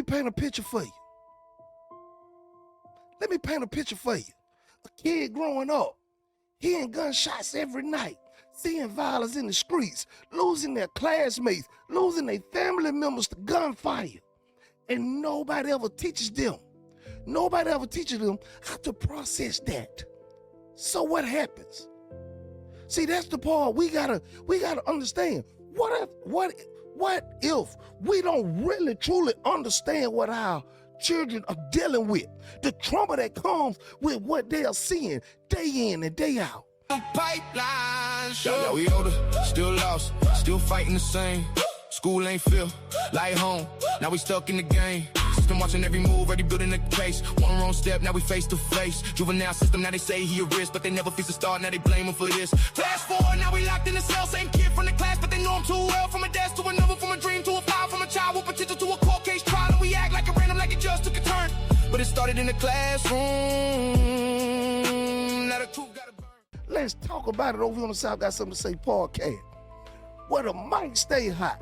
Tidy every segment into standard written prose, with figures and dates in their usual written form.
me paint a picture for you. Let me paint a picture for you. A kid growing up, hearing gunshots every night, seeing violence in the streets, losing their classmates, losing their family members to gunfire. And nobody ever teaches them. Nobody ever teaches them how to process that. So what happens? See, that's the part we gotta understand. What if we don't really truly understand what our children are dealing with? The trauma that comes with what they are seeing day in and day out. Pipeline, yeah, we older, still lost, still fighting the same. School ain't feel like home. Now we stuck in the game. System watching every move, already building a case. One wrong step, now we face to face. Juvenile system, now they say he a risk, but they never fix the start, now they blame him for this. Fast forward, now we locked in the cell. Same kid from the class, but they know him too well. From a desk to another, from a dream to a file, from a child with potential to a court case trial. And we act like a random, like it just took a turn. But it started in the classroom. Now the truth gotta burn. Let's talk about it over on the South. Got something to say, podcast. Where the mic stay hot,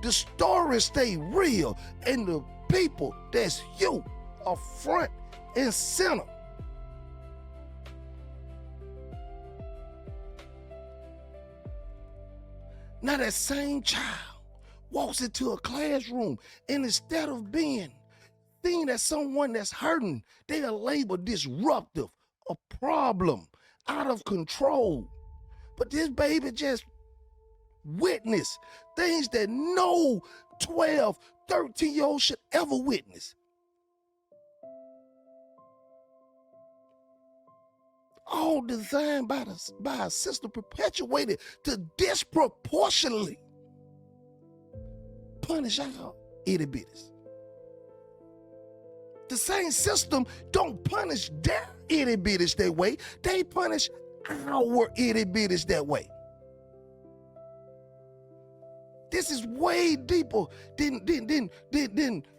the stories stay real, and the people that's you are front and center. Now that same child walks into a classroom, and instead of being seen as someone that's hurting, they are labeled disruptive, a problem, out of control. But this baby just witnessed things that no 12, 13-year-old should ever witness. All designed by a system perpetuated to disproportionately punish our itty bitties. The same system don't punish their itty bitties that way. They punish our itty bitties that way. This is way deeper than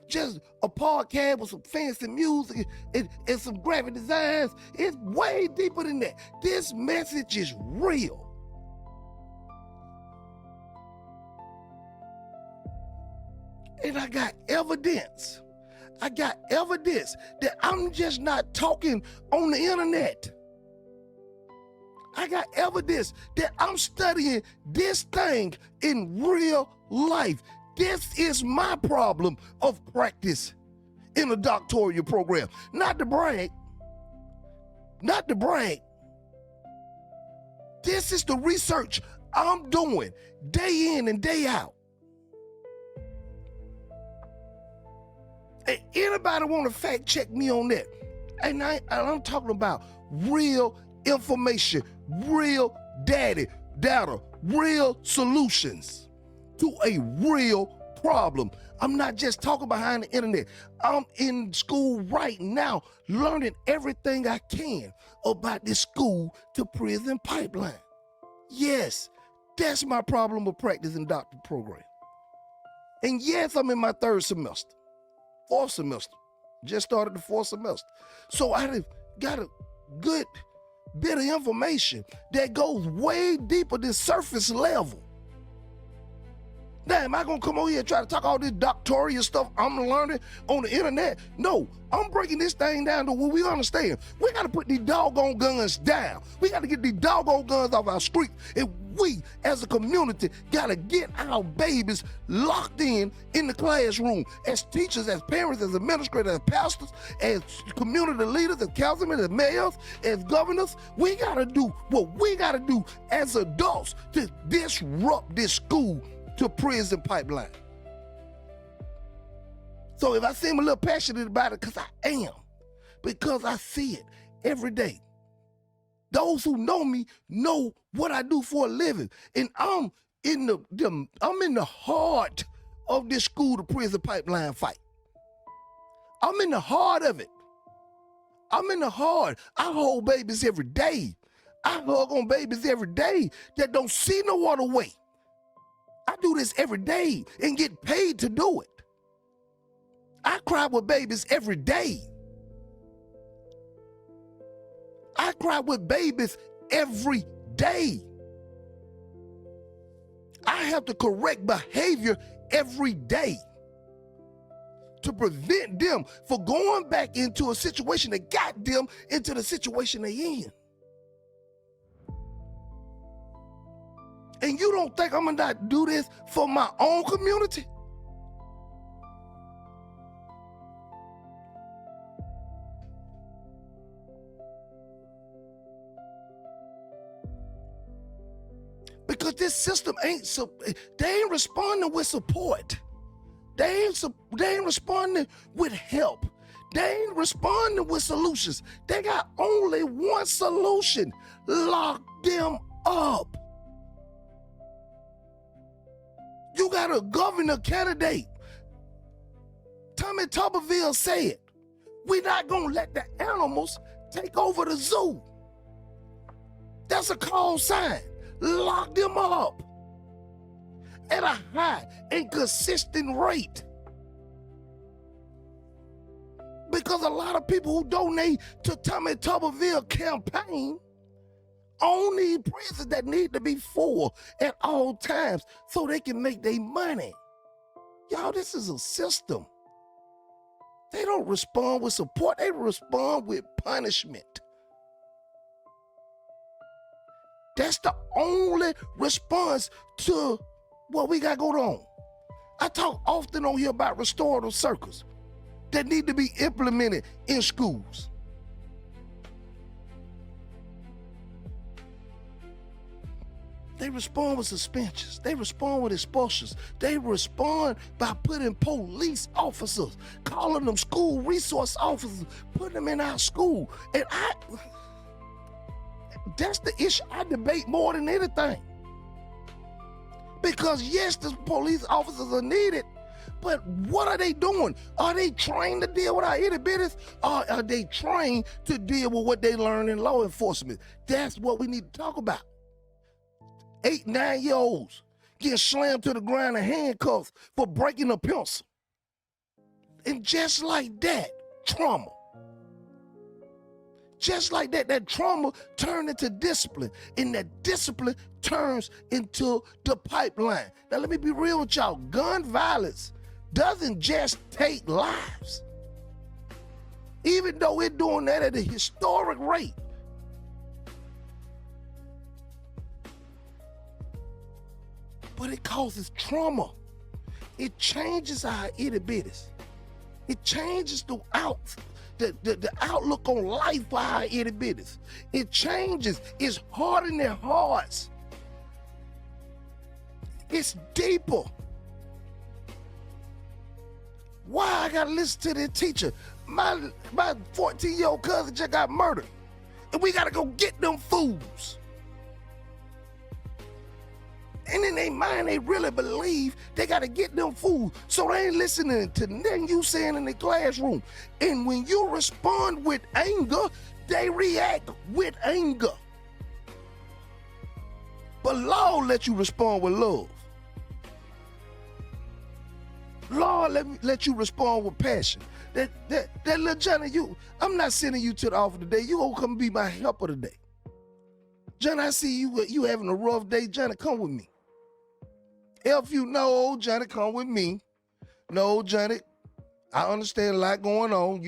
just a podcast with some fancy music and some graphic designs. It's way deeper than that. This message is real. And I got evidence. That I'm just not talking on the internet. I got evidence that I'm studying this thing in real life. This is my problem of practice in a doctoral program. Not to brag. This is the research I'm doing day in and day out. And anybody want to fact check me on that? And I'm talking about real information, real data, real solutions to a real problem. I'm not just talking behind the internet. I'm in school right now learning everything I can about this school to prison pipeline. Yes, that's my problem of practice in doctorate program. And yes, I'm in my fourth semester. Just started the fourth semester. So I got a good bit of information that goes way deeper than surface level. Now, am I gonna come over here and try to talk all this doctoral stuff I'm learning on the internet? No, I'm breaking this thing down to where we understand. We gotta put these doggone guns down. We gotta get these doggone guns off our streets. And we, as a community, gotta get our babies locked in the classroom. As teachers, as parents, as administrators, as pastors, as community leaders, as councilmen, as mayors, as governors, we gotta do what we gotta do as adults to disrupt this school to prison pipeline. So if I seem a little passionate about it, because I am, because I see it every day. Those who know me know what I do for a living. And I'm in the heart of this school to prison pipeline fight. I'm in the heart of it. I'm in the heart. I hold babies every day. I hug on babies every day that don't see no other way. I do this every day and get paid to do it. I cry with babies every day. I cry with babies every day. I have to correct behavior every day to to prevent them from going back into a situation that got them into the situation they in. And you don't think I'm gonna not do this for my own community? Because this system they ain't responding with support. They ain't responding with help. They ain't responding with solutions. They got only one solution: lock them up. You got a governor candidate. Tommy Tuberville said, we're not gonna let the animals take over the zoo. That's a call sign. Lock them up at a high and consistent rate. Because a lot of people who donate to Tommy Tuberville campaign own these prisons that need to be full at all times so they can make their money. Y'all, this is a system. They don't respond with support, they respond with punishment. That's the only response to what we got going on. I talk often on here about restorative circles that need to be implemented in schools. They respond with suspensions. They respond with expulsions. They respond by putting police officers, calling them school resource officers, putting them in our school. And that's the issue I debate more than anything. Because yes, the police officers are needed, but what are they doing? Are they trained to deal with our itty bitties? Or are they trained to deal with what they learn in law enforcement? That's what we need to talk about. 8, 9-year-olds getting slammed to the ground in handcuffs for breaking a pencil. And just like that, trauma. Just like that, that trauma turned into discipline, and that discipline turns into the pipeline. Now, let me be real with y'all. Gun violence doesn't just take lives. Even though we're doing that at a historic rate, but it causes trauma. It changes our itty bitties. It changes the outlook on life for our itty bitties. It changes. It's hard in their hearts. It's deeper. Why I gotta listen to this teacher? My 14-year-old cousin just got murdered, and we gotta go get them fools. And in their mind, they really believe they got to get them fools. So they ain't listening to nothing you saying in the classroom. And when you respond with anger, they react with anger. But law let you respond with love. Law let you respond with passion. That little Johnny, I'm not sending you to the office today. You gonna come be my helper today. Johnny, I see you having a rough day. Johnny, come with me. If you know, Johnny, come with me. No, Johnny, I understand a lot going on.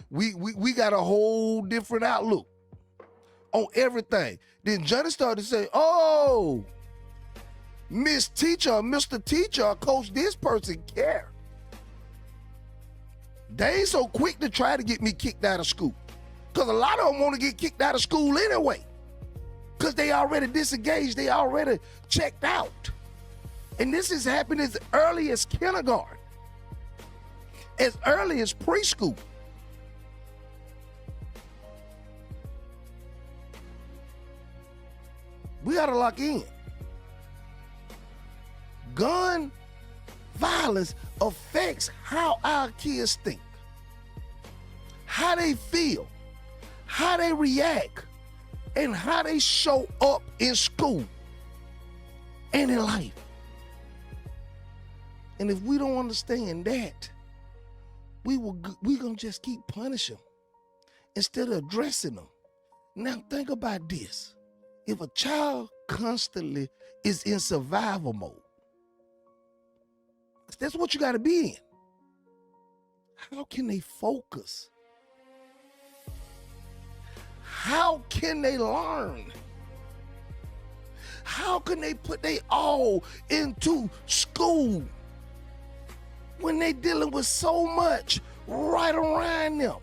We got a whole different outlook on everything. Then Johnny started to say, oh, Miss Teacher, Mr. Teacher, Coach, this person care. They ain't so quick to try to get me kicked out of school. Because a lot of them want to get kicked out of school anyway. Because they already disengaged, they already checked out. And this has happened as early as kindergarten, as early as preschool. We gotta lock in. Gun violence affects how our kids think, how they feel, how they react, and how they show up in school and in life. And if we don't understand that, we gonna just keep punishing them instead of addressing them. Now think about this. If a child constantly is in survival mode, that's what you gotta be in. how can they focus? How can they learn? How can they put their all into school when they dealing with so much right around them?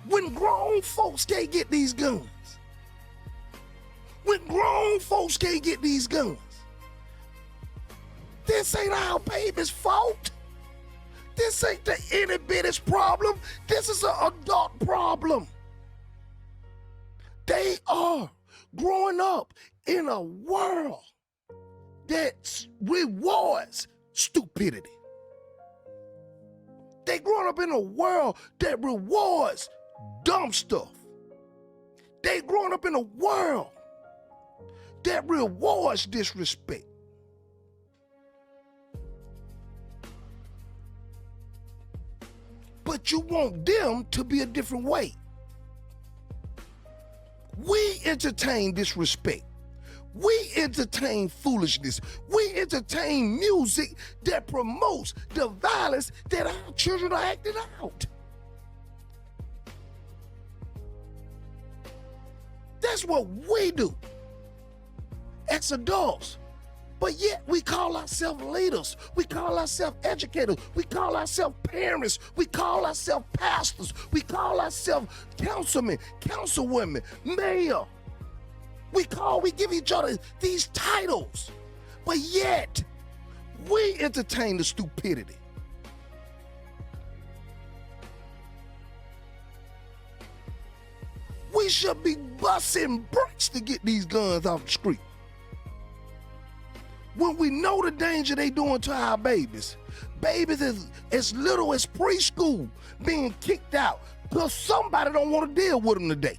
When grown folks can't get these guns. When grown folks can't get these guns. This ain't our baby's fault. This ain't the itty bitty's problem. This is an adult problem. They are growing up in a world that rewards stupidity. They growing up in a world that rewards dumb stuff. They growing up in a world that rewards disrespect. But you want them to be a different way. We entertain disrespect. We entertain foolishness. We entertain music that promotes the violence that our children are acting out. That's what we do as adults. But yet we call ourselves leaders. We call ourselves educators. We call ourselves parents. We call ourselves pastors. We call ourselves councilmen, councilwomen, mayor. We give each other these titles. But yet we entertain the stupidity. We should be busting bricks to get these guns off the street. When we know the danger they doing to our babies. Babies as little as preschool being kicked out because somebody don't want to deal with them today.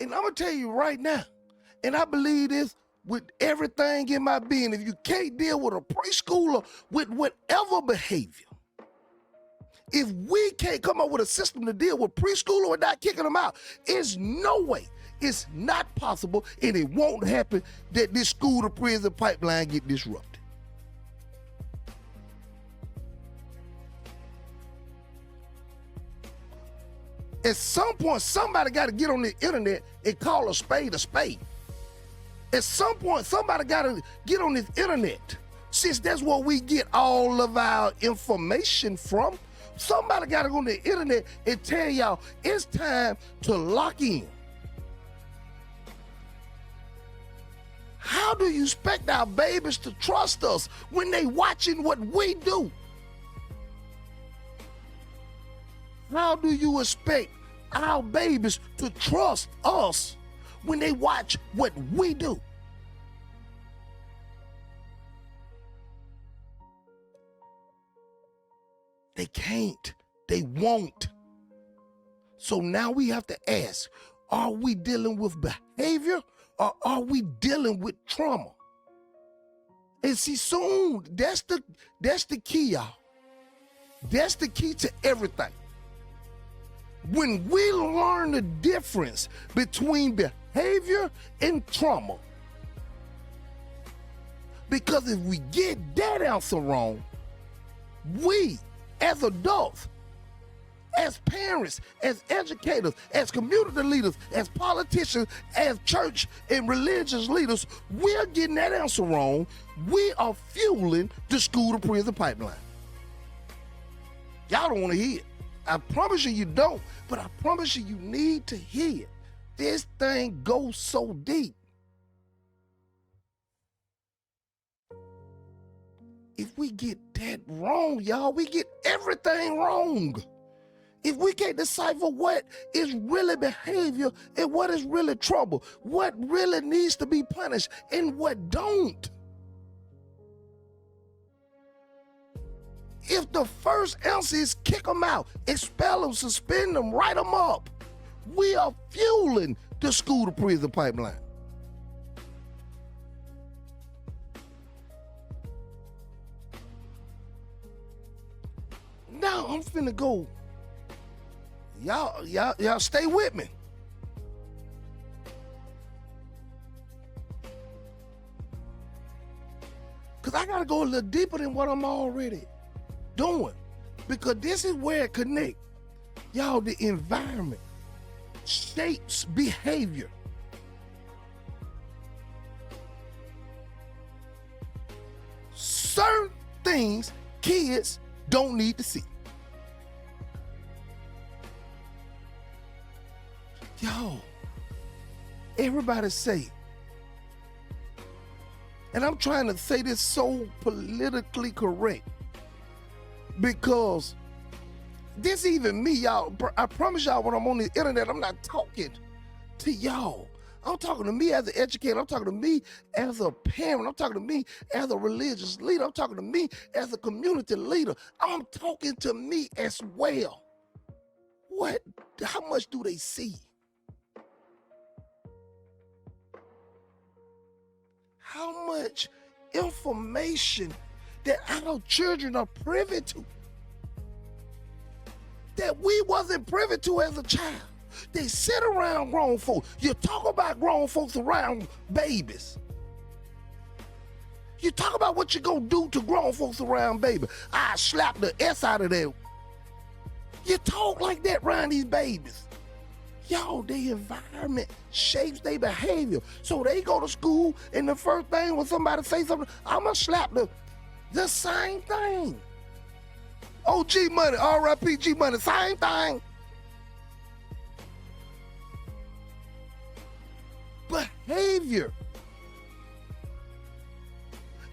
And I'm going to tell you right now, and I believe this with everything in my being, if you can't deal with a preschooler with whatever behavior, if we can't come up with a system to deal with preschooler without kicking them out, it's no way. It's not possible, and it won't happen that this school to prison pipeline get disrupted. At some point, somebody got to get on the internet and call a spade a spade. At some point, somebody got to get on this internet, since that's where we get all of our information from. Somebody got to go on the internet and tell y'all it's time to lock in. How do you expect our babies to trust us when they watching what we do? How do you expect our babies to trust us when they watch what we do? They can't. They won't. So now we have to ask, are we dealing with behavior or are we dealing with trauma? And see, soon, that's the key, y'all. That's the key to everything. When we learn the difference between behavior and trauma, because if we get that answer wrong, we as adults, as parents, as educators, as community leaders, as politicians, as church and religious leaders, we're getting that answer wrong. We are fueling the school to prison pipeline. Y'all don't want to hear it. I promise you don't, but I promise you need to hear it. This thing goes so deep. If we get that wrong, y'all, we get everything wrong. If we can't decipher what is really behavior and what is really trouble, what really needs to be punished and what don't. If the first answer is kick them out, expel them, suspend them, write them up, we are fueling the school to prison pipeline. Now I'm finna go. Y'all stay with me. I got to go a little deeper than what I'm already doing, because this is where it connects. Y'all, the environment shapes behavior. Certain things kids don't need to see. Yo, everybody say, and I'm trying to say this so politically correct, because this even me, y'all, I promise y'all when I'm on the internet, I'm not talking to y'all. I'm talking to me as an educator. I'm talking to me as a parent. I'm talking to me as a religious leader. I'm talking to me as a community leader. I'm talking to me as well. How much do they see? How much information that our children are privy to that we wasn't privy to as a child? They sit around grown folks. You talk about grown folks around babies. You talk about what you gonna do to grown folks around babies. I slap the S out of there. You talk like that around these babies. Yo, the environment shapes their behavior. So they go to school, and the first thing when somebody say something, I'ma slap the same thing. Oh, G Money, R.I.P. G Money, same thing. Behavior.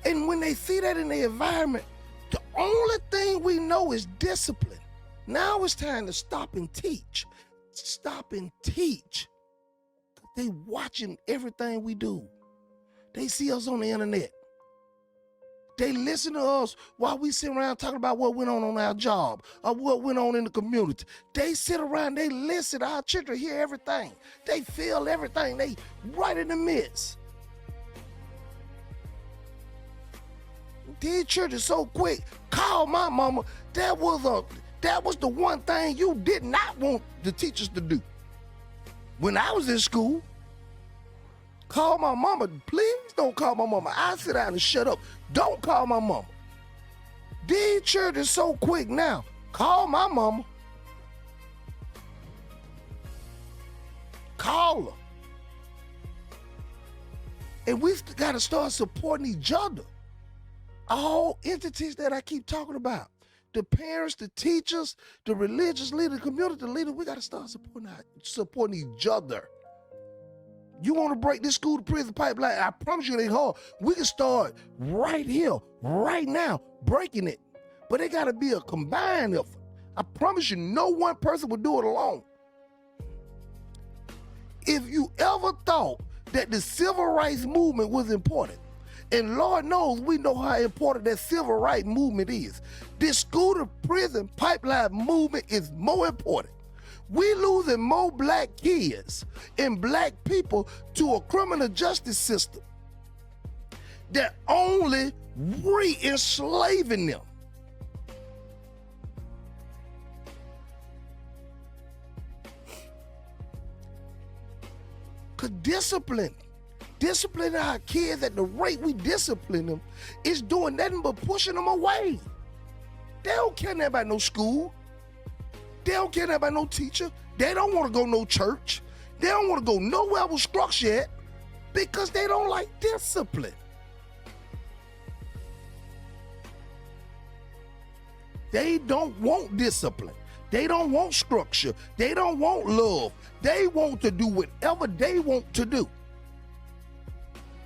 And when they see that in the environment, the only thing we know is discipline. Now it's time to stop and teach. Stop and teach. They watching everything we do. They see us on the internet. They listen to us while we sit around talking about what went on our job or what went on in the community. They sit around, they listen. Our children hear everything. They feel everything. They right in the midst. These children so quick. Call my mama. That was the one thing you did not want the teachers to do. When I was in school, call my mama. Please don't call my mama. I sit down and shut up. Don't call my mama. These children so quick now. Call my mama. Call her. And we got to start supporting each other. All entities that I keep talking about. The parents, the teachers, the religious leader, the community leader, we got to start supporting each other. You want to break this school to prison pipeline? I promise you it ain't hard. We can start right here, right now, breaking it. But it got to be a combined effort. I promise you, no one person will do it alone. If you ever thought that the civil rights movement was important, and Lord knows we know how important that civil rights movement is, this school to prison pipeline movement is more important. We losing more black kids and black people to a criminal justice system that only re-enslaving them. Cause disciplining our kids at the rate we discipline them is doing nothing but pushing them away. They don't care nothing about no school. They don't care nothing about no teacher. They don't want to go no church. They don't want to go nowhere with structure at because they don't like discipline. They don't want discipline. They don't want structure. They don't want love. They want to do whatever they want to do.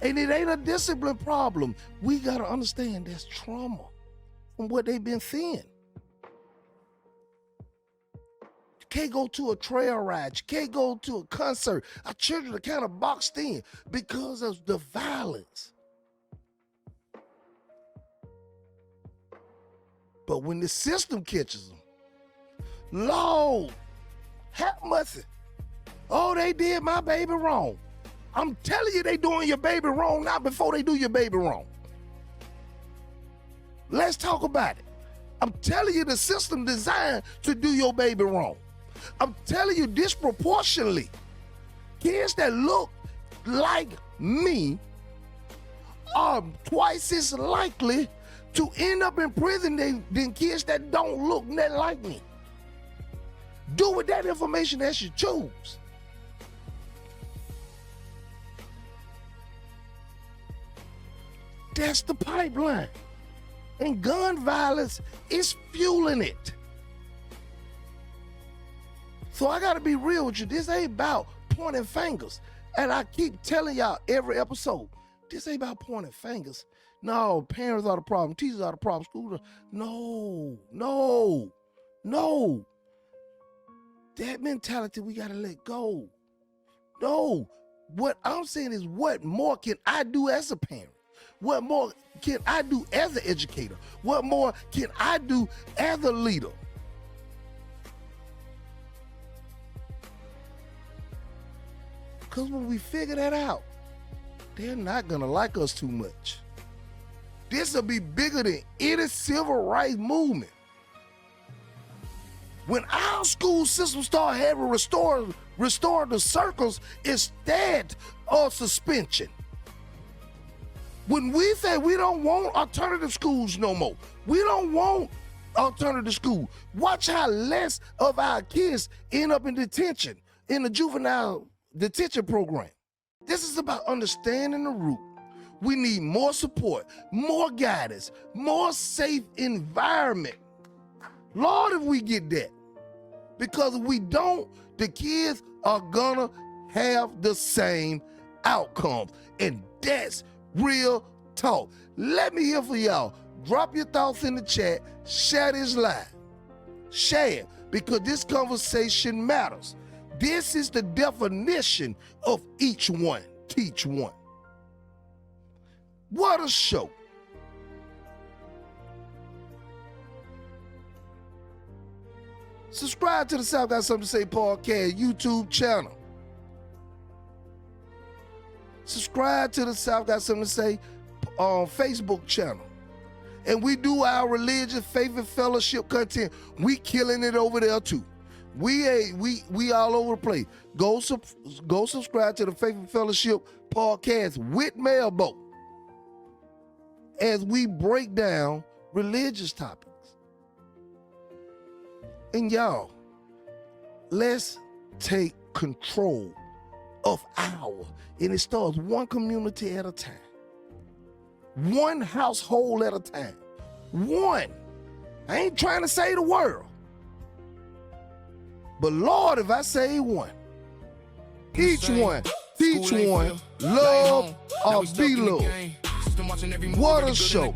And it ain't a discipline problem. We got to understand there's trauma from what they've been seeing. You can't go to a trail ride. You can't go to a concert. Our children are kind of boxed in because of the violence. But when the system catches them, Lord, have mercy. Oh, they did my baby wrong. I'm telling you, they doing your baby wrong now before they do your baby wrong. Let's talk about it. I'm telling you, the system designed to do your baby wrong. I'm telling you, disproportionately, kids that look like me are twice as likely to end up in prison than kids that don't look nothing like me. Do with that information as you choose. That's the pipeline. And gun violence is fueling it. So I gotta be real with you. This ain't about pointing fingers. And I keep telling y'all every episode, this ain't about pointing fingers. No, parents are the problem, teachers are the problem, schools. No. That mentality we gotta let go. No, what I'm saying is, what more can I do as a parent? What more can I do as an educator? What more can I do as a leader? Because when we figure that out, they're not gonna like us too much. This will be bigger than any civil rights movement. When our school system start having restorative circles instead of suspension. When we say we don't want alternative schools no more, we don't want alternative school, watch how less of our kids end up in detention, in the juvenile detention program. This is about understanding the root. We need more support, more guidance, more safe environment. Lord, if we get that. Because if we don't, the kids are gonna have the same outcomes. And that's real talk. Let me hear from y'all. Drop your thoughts in the chat. Share this live. Share it, because this conversation matters. This is the definition of each one, teach one. What a show. Subscribe to the South Got Something to Say podcast YouTube channel. Subscribe to the South Got Something to Say Facebook channel. And we do our religious faith and fellowship content. We killing it over there too. We all over the place. Go subscribe to the Faith and Fellowship podcast with Melbo as we break down religious topics. And y'all, let's take control of and it starts one community at a time, one household at a time. One. I ain't trying to say the world. But Lord, if I say one, each one, teach one, love or be loved. What a show.